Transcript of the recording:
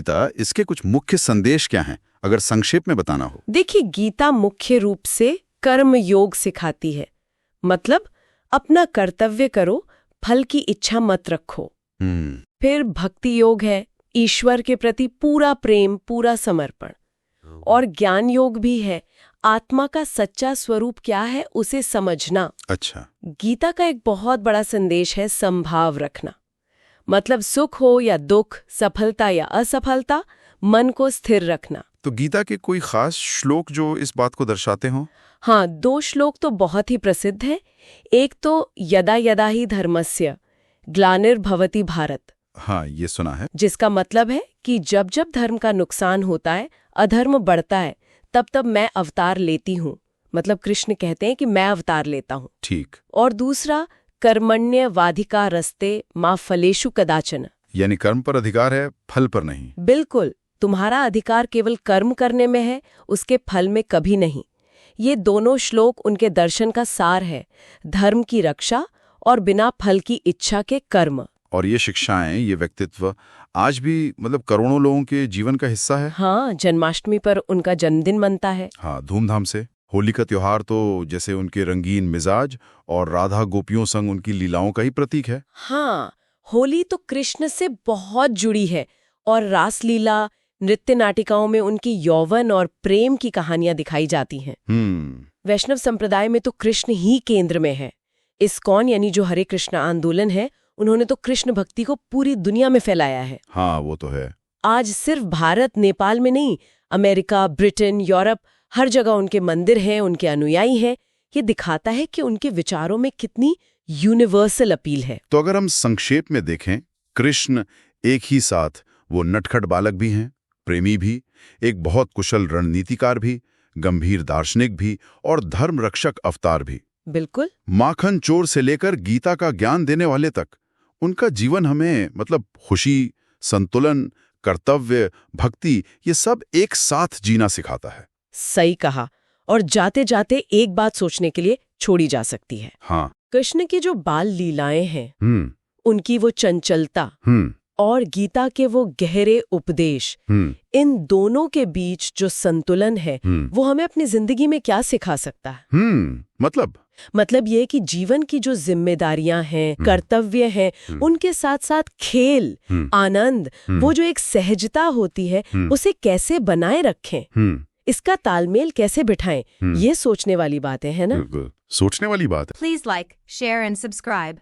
गीता, इसके कुछ मुख्य संदेश क्या हैं, अगर संक्षेप में बताना हो? देखिए, गीता मुख्य रूप से कर्म योग सिखाती है। मतलब अपना कर्तव्य करो, फल की इच्छा मत रखो। फिर भक्ति योग है, ईश्वर के प्रति पूरा प्रेम, पूरा समर्पण। और ज्ञान योग भी है, आत्मा का सच्चा स्वरूप क्या है उसे समझना। अच्छा। गीता का एक बहुत बड़ा संदेश है समभाव रखना। मतलब सुख हो या दुख, सफलता या असफलता, मन को स्थिर रखना। तो गीता के कोई खास श्लोक जो इस बात को दर्शाते हों? हाँ, 2 श्लोक तो बहुत ही प्रसिद्ध हैं। एक तो यदा यदा ही धर्मस्य ग्लानिर्भवति भारत। हाँ, ये सुना है। जिसका मतलब है कि जब जब धर्म का नुकसान होता है, अधर्म बढ़ता है, तब तब मैं अवतार लेती हूँ। मतलब कृष्ण कहते हैं कि मैं अवतार लेता हूँ। ठीक। और दूसरा, कर्मण्य वाधिका रस्ते मा फलेषु कदाचन। यानी कर्म पर अधिकार है, फल पर नहीं। बिल्कुल, तुम्हारा अधिकार केवल कर्म करने में है, उसके फल में कभी नहीं। ये दोनों श्लोक उनके दर्शन का सार है, धर्म की रक्षा और बिना फल की इच्छा के कर्म। और ये शिक्षाएं, ये व्यक्तित्व आज भी मतलब करोड़ों लोगों के जीवन का हिस्सा है। हाँ, जन्माष्टमी पर उनका जन्मदिन मनता है। हाँ, धूमधाम से। होली का त्योहार तो जैसे उनके रंगीन मिजाज और राधा गोपियों संग उनकी लीलाओं का ही प्रतीक है। हाँ, होली तो कृष्ण से बहुत जुड़ी है और रासलीला, नृत्य नाटिकाओं में उनकी यौवन और प्रेम की कहानियां दिखाई जाती हैं। वैष्णव संप्रदाय में तो कृष्ण ही केंद्र में है। इस्कॉन यानी जो हरे कृष्ण आंदोलन है, उन्होंने तो कृष्ण भक्ति को पूरी दुनिया में फैलाया है। हाँ, वो तो है। आज सिर्फ भारत, नेपाल में नहीं, अमेरिका, ब्रिटेन, यूरोप, हर जगह उनके मंदिर हैं, उनके अनुयायी हैं। ये दिखाता है कि उनके विचारों में कितनी यूनिवर्सल अपील है। तो अगर हम संक्षेप में देखें, कृष्ण एक ही साथ वो नटखट बालक भी हैं, प्रेमी भी, एक बहुत कुशल रणनीतिकार भी, गंभीर दार्शनिक भी और धर्म रक्षक अवतार भी। बिल्कुल। माखन चोर से लेकर गीता का ज्ञान देने वाले तक उनका जीवन हमें मतलब खुशी, संतुलन, कर्तव्य, भक्ति, ये सब एक साथ जीना सिखाता है। सही कहा। और जाते जाते एक बात सोचने के लिए छोड़ी जा सकती है। हाँ। कृष्ण की जो बाल लीलाएं हैं, उनकी वो चंचलता और गीता के वो गहरे उपदेश, इन दोनों के बीच जो संतुलन है, वो हमें अपनी जिंदगी में क्या सिखा सकता है? मतलब ये कि जीवन की जो जिम्मेदारियां हैं, कर्तव्य हैं, उनके साथ साथ खेल, आनंद, वो जो एक सहजता होती है, उसे कैसे बनाए रखें, इसका तालमेल कैसे बिठाएं, ये सोचने वाली बातें हैं ना। सोचने वाली बात है। Please like, share and subscribe.